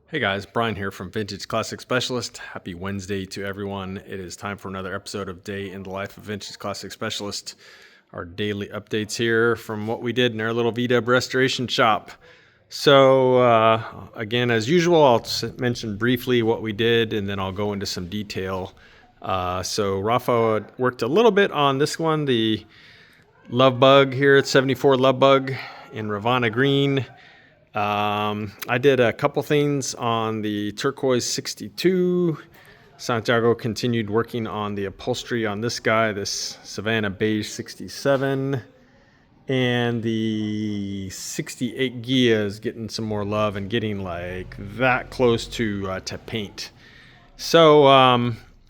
Hey guys, Brian here from Vintage Classic Specialist. Happy Wednesday to everyone. It is time for another episode of Day in the Life of Vintage Classic Specialist. Our daily updates here from what we did in our little VW restoration shop. So again, as usual, I'll mention briefly what we did and then I'll go into some detail. So Rafa worked a little bit on this one, the Love Bug here at 74 Love Bug in Ravanna Green. I did a couple things on the Turquoise 62. Santiago continued working on the upholstery on this guy, this Savanna Beige 67. And the 68 Ghia is getting some more love and getting like that close to paint. So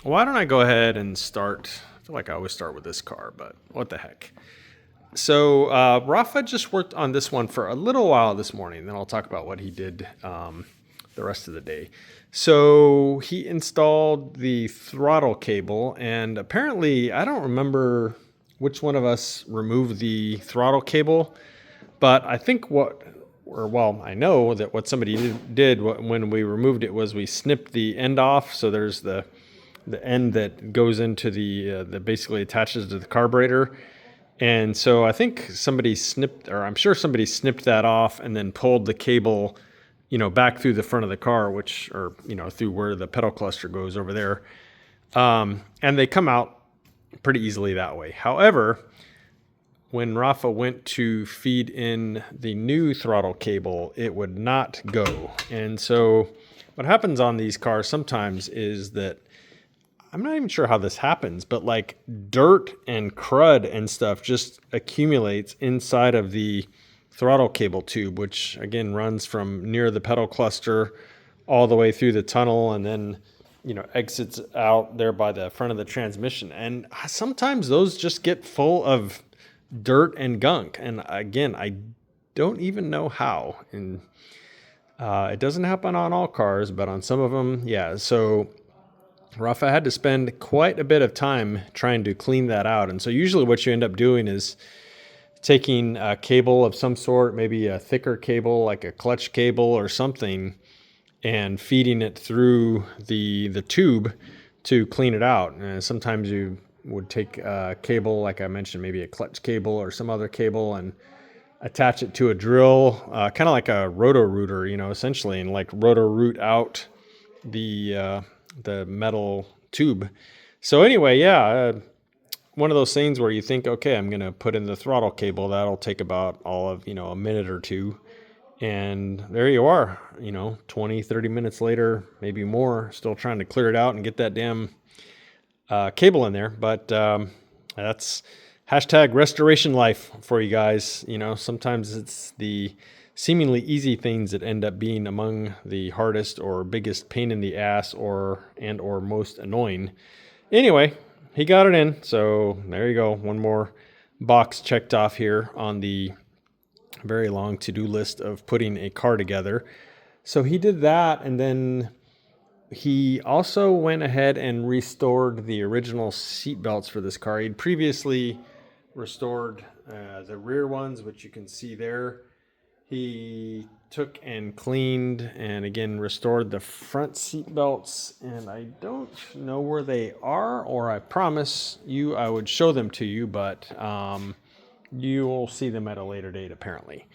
why don't I go ahead and start? I feel like I always start with this car, but what the heck. So Rafa just worked on this one for a little while this morning. Then I'll talk about what he did the rest of the day. So he installed the throttle cable, and apparently I don't remember which one of us removed the throttle cable, but I think I know that what somebody did when we removed it was we snipped the end off. So there's the end that goes into that basically attaches to the carburetor. And so I think I'm sure somebody snipped that off and then pulled the cable, back through the front of the car, through where the pedal cluster goes over there. And they come out pretty easily that way. However, when Rafa went to feed in the new throttle cable, it would not go. And so what happens on these cars sometimes is that I'm not even sure how this happens, but like dirt and crud and stuff just accumulates inside of the throttle cable tube, which again runs from near the pedal cluster all the way through the tunnel and then, exits out there by the front of the transmission. And sometimes those just get full of dirt and gunk. And again, I don't even know how. And it doesn't happen on all cars, but on some of them, yeah. So Rafa had to spend quite a bit of time trying to clean that out. And so usually what you end up doing is taking a cable of some sort, maybe a thicker cable like a clutch cable or something, and feeding it through the tube to clean it out. And sometimes you would take a cable, like I mentioned, maybe a clutch cable or some other cable, and attach it to a drill, kind of like a roto-rooter, essentially, and like roto-root out the metal tube. So anyway, one of those things where you think, okay, I'm going to put in the throttle cable. That'll take about all of, a minute or two. And there you are, 20, 30 minutes later, maybe more, still trying to clear it out and get that damn cable in there. But that's hashtag restoration life for you guys. Sometimes it's the seemingly easy things that end up being among the hardest or biggest pain in the ass or most annoying. Anyway, he got it in. So there you go. One more box checked off here on the very long to-do list of putting a car together. So he did that, and then he also went ahead and restored the original seat belts for this car. He'd previously restored the rear ones, which you can see there. He took and cleaned and again restored the front seat belts, and I don't know where they are, or I promise you I would show them to you, but you will see them at a later date apparently.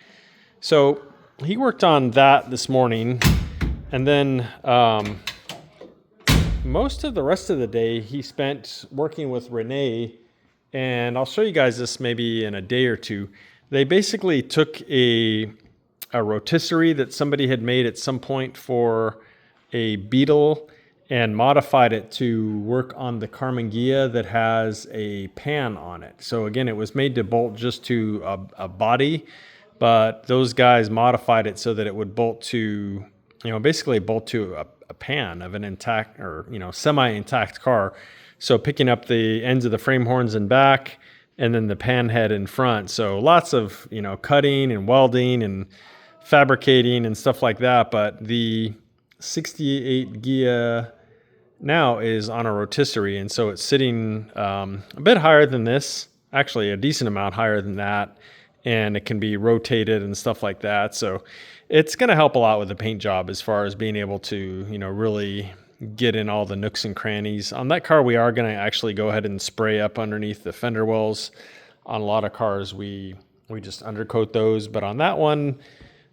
So he worked on that this morning, and then most of the rest of the day he spent working with Rene, and I'll show you guys this maybe in a day or two. They basically took a rotisserie that somebody had made at some point for a Beetle and modified it to work on the Ghia that has a pan on it. So again, it was made to bolt just to a body, but those guys modified it so that it would bolt to, basically bolt to a pan of an intact or, semi-intact car. So picking up the ends of the frame horns in back and then the pan head in front. So lots of, cutting and welding and fabricating and stuff like that. But the 68 Ghia now is on a rotisserie, and so it's sitting a bit higher than this, actually a decent amount higher than that, and it can be rotated and stuff like that. So it's going to help a lot with the paint job as far as being able to, really get in all the nooks and crannies. On that car, we are going to actually go ahead and spray up underneath the fender wells. On a lot of cars, we just undercoat those, but on that one,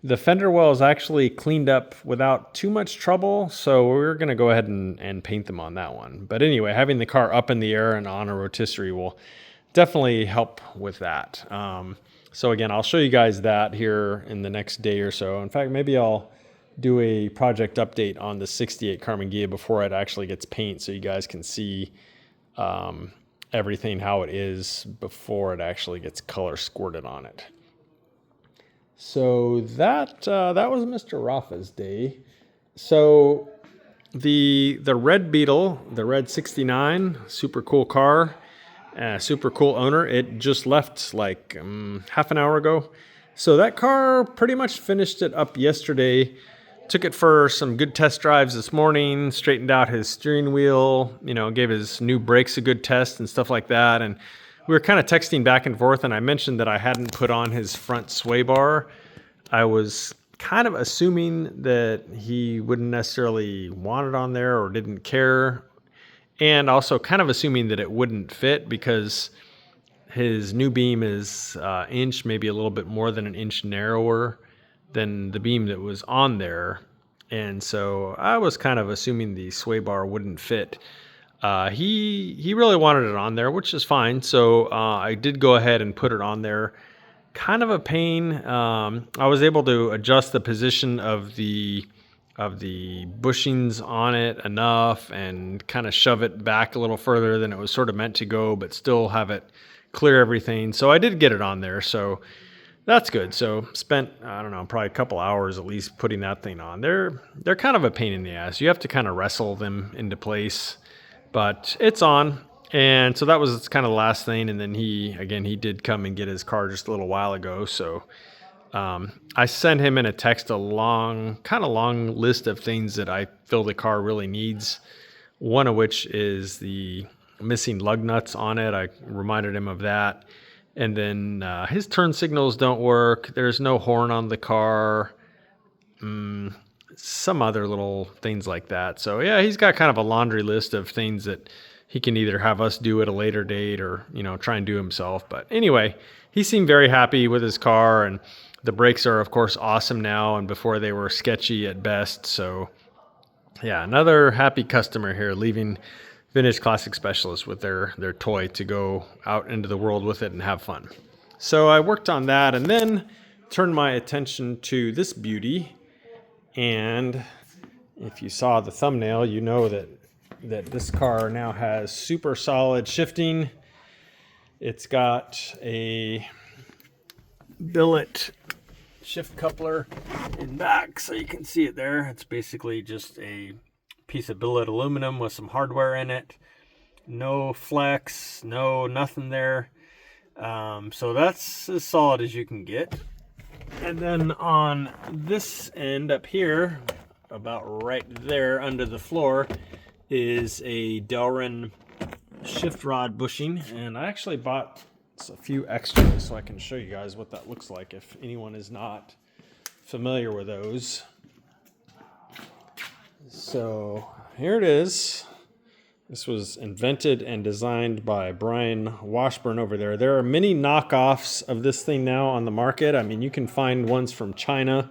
the fender well is actually cleaned up without too much trouble, so we're going to go ahead and paint them on that one. But anyway, having the car up in the air and on a rotisserie will definitely help with that. So again, I'll show you guys that here in the next day or so. In fact, maybe I'll do a project update on the 68 Karmann Ghia before it actually gets paint, so you guys can see everything how it is before it actually gets color squirted on it. So that was Mr. Rafa's day. So the red Beetle, the red 69, super cool car, super cool owner. It just left like half an hour ago. So that car pretty much finished it up yesterday. Took it for some good test drives this morning, straightened out his steering wheel, gave his new brakes a good test and stuff like that. And we were kind of texting back and forth, and I mentioned that I hadn't put on his front sway bar. I was kind of assuming that he wouldn't necessarily want it on there or didn't care, and also kind of assuming that it wouldn't fit because his new beam is inch, maybe a little bit more than an inch narrower than the beam that was on there. And so I was kind of assuming the sway bar wouldn't fit. He really wanted it on there, which is fine. So I did go ahead and put it on there. Kind of a pain. I was able to adjust the position of the bushings on it enough and kind of shove it back a little further than it was sort of meant to go, but still have it clear everything. So I did get it on there. So that's good. So spent, I don't know, probably a couple hours at least putting that thing on. They're kind of a pain in the ass. You have to kind of wrestle them into place, but it's on. And so that was kind of the last thing. And then he did come and get his car just a little while ago. So I sent him in a text a long list of things that I feel the car really needs. One of which is the missing lug nuts on it. I reminded him of that. And then his turn signals don't work. There's no horn on the car. Some other little things like that. So yeah, he's got kind of a laundry list of things that he can either have us do at a later date or, try and do himself. But anyway, he seemed very happy with his car, and the brakes are, of course, awesome now, and before they were sketchy at best. So yeah, another happy customer here leaving Vintage Classic Specialist with their toy to go out into the world with it and have fun. So I worked on that and then turned my attention to this beauty. And if you saw the thumbnail, you know that this car now has super solid shifting. It's got a billet shift coupler in back, so you can see it there. It's basically just a piece of billet aluminum with some hardware in it. No flex, nothing there. So that's as solid as you can get. And then on this end up here, about right there under the floor, is a Delrin shift rod bushing, and I actually bought a few extras so I can show you guys what that looks like if anyone is not familiar with those. So here it is. This was invented and designed by Brian Washburn over there. There are many knockoffs of this thing now on the market. I mean, you can find ones from China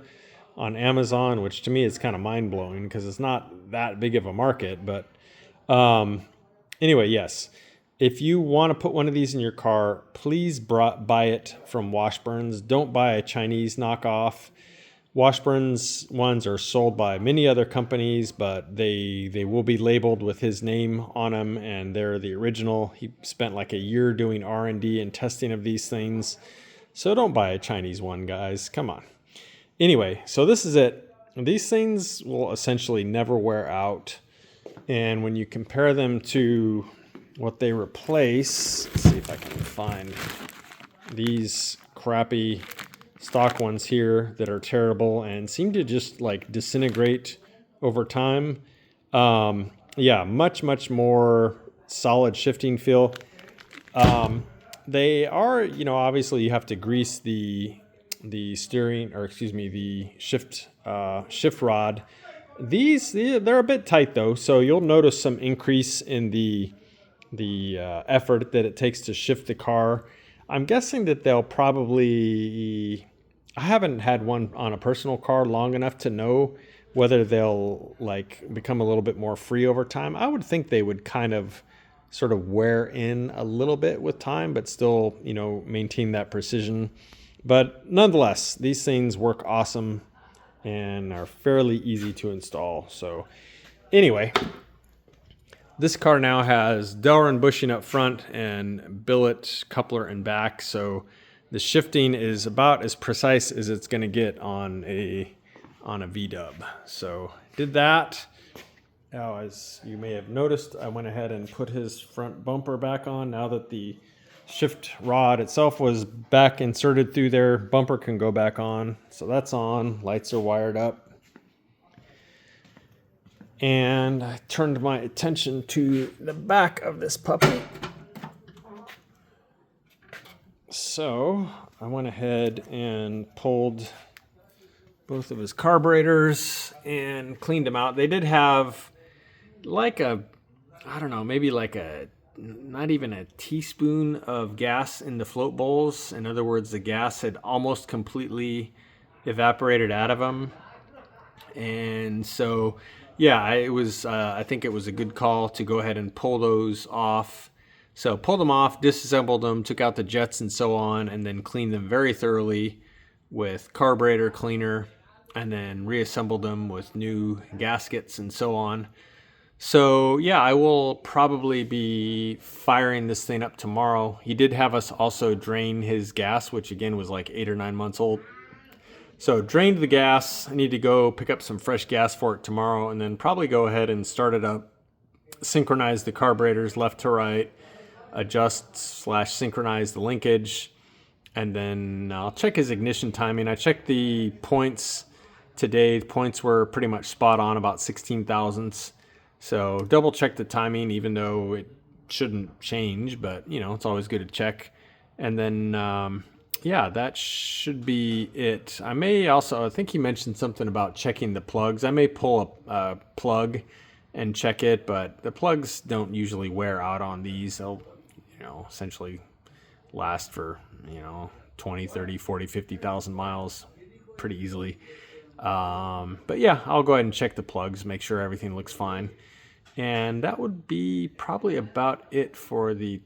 on Amazon, which to me is kind of mind-blowing because it's not that big of a market. But anyway, yes. If you want to put one of these in your car, please buy it from Washburn's. Don't buy a Chinese knockoff. Washburn's ones are sold by many other companies, but they will be labeled with his name on them, and they're the original. He spent like a year doing R&D and testing of these things. So don't buy a Chinese one, guys. Come on. Anyway, so this is it. These things will essentially never wear out. And when you compare them to what they replace, let's see if I can find these crappy stock ones here that are terrible and seem to just like disintegrate over time. Yeah, much more solid shifting feel. They are, obviously you have to grease the steering, or excuse me, the shift rod. They're a bit tight though, so you'll notice some increase in the effort that it takes to shift the car. I'm guessing that they'll probably, I haven't had one on a personal car long enough to know whether they'll like become a little bit more free over time. I would think they would kind of sort of wear in a little bit with time, but still, maintain that precision. But nonetheless, these things work awesome and are fairly easy to install. So anyway, this car now has Delrin bushing up front and billet coupler in back. So the shifting is about as precise as it's going to get on a VW. So did that. Now, as you may have noticed, I went ahead and put his front bumper back on. Now that the shift rod itself was back inserted through there, bumper can go back on. So that's on. Lights are wired up. And I turned my attention to the back of this puppy. So I went ahead and pulled both of his carburetors and cleaned them out. They did have like not even a teaspoon of gas in the float bowls. In other words, the gas had almost completely evaporated out of them. And so, yeah, I think it was a good call to go ahead and pull those off. So pulled them off, disassembled them, took out the jets and so on, and then cleaned them very thoroughly with carburetor cleaner, and then reassembled them with new gaskets and so on. So yeah, I will probably be firing this thing up tomorrow. He did have us also drain his gas, which again was like 8 or 9 months old. So drained the gas. I need to go pick up some fresh gas for it tomorrow, and then probably go ahead and start it up, synchronize the carburetors left to right, adjust/synchronize the linkage, and then I'll check his ignition timing. I checked the points today. The points were pretty much spot on, about 16 thousandths. So double check the timing, even though it shouldn't change, but it's always good to check. And then, yeah, that should be it. I think he mentioned something about checking the plugs. I may pull a plug and check it, but the plugs don't usually wear out on these. They'll, essentially last for, 20, 30, 40, 50,000 miles pretty easily. But yeah, I'll go ahead and check the plugs, make sure everything looks fine. And that would be probably about it for the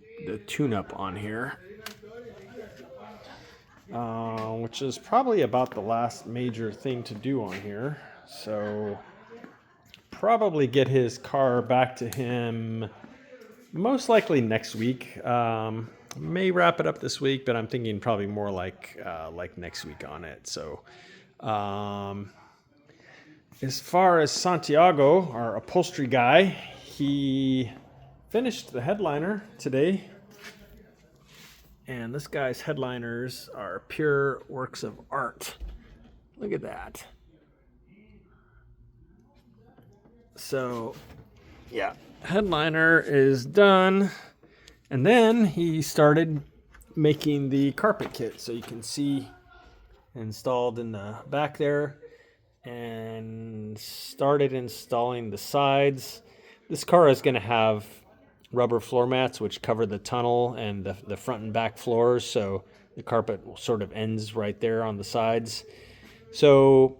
tune-up on here. Which is probably about the last major thing to do on here. So probably get his car back to him most likely next week. May wrap it up this week, but I'm thinking probably more like next week on it. So as far as Santiago, our upholstery guy, he finished the headliner today. And this guy's headliners are pure works of art. Look at that. So, yeah, headliner is done. And then he started making the carpet kit. So you can see installed in the back there. And started installing the sides. This car is going to have rubber floor mats which cover the tunnel and the front and back floors, so the carpet sort of ends right there on the sides. So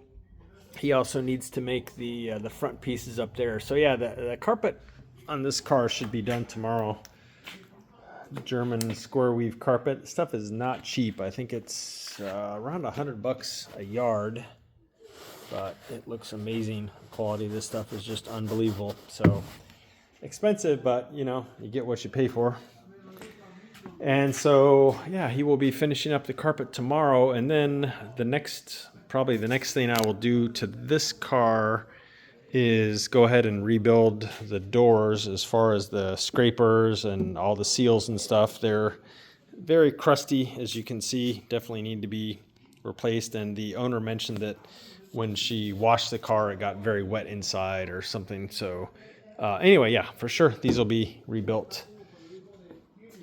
he also needs to make the front pieces up there. So yeah, the carpet on this car should be done tomorrow. German square weave carpet. Stuff is not cheap. I think it's around $100 a yard, but it looks amazing. The quality of this stuff is just unbelievable. So expensive, but you get what you pay for. And so yeah, he will be finishing up the carpet tomorrow, and then the next thing I will do to this car is go ahead and rebuild the doors as far as the scrapers and all the seals and stuff. They're very crusty, as you can see, definitely need to be replaced. And the owner mentioned that when she washed the car, it got very wet inside or something. So anyway, yeah, for sure, these will be rebuilt.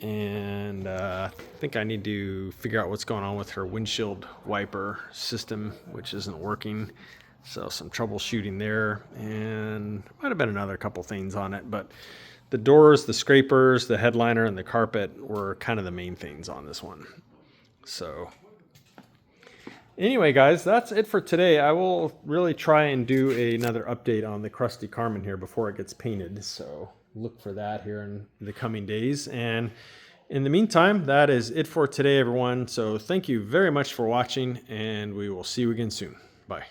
And I think I need to figure out what's going on with her windshield wiper system, which isn't working. So some troubleshooting there, and might have been another couple things on it, but the doors, the scrapers, the headliner, and the carpet were kind of the main things on this one. So anyway, guys, that's it for today. I will really try and do another update on the crusty Carmen here before it gets painted. So look for that here in the coming days. And in the meantime, that is it for today, everyone. So thank you very much for watching, and we will see you again soon. Bye.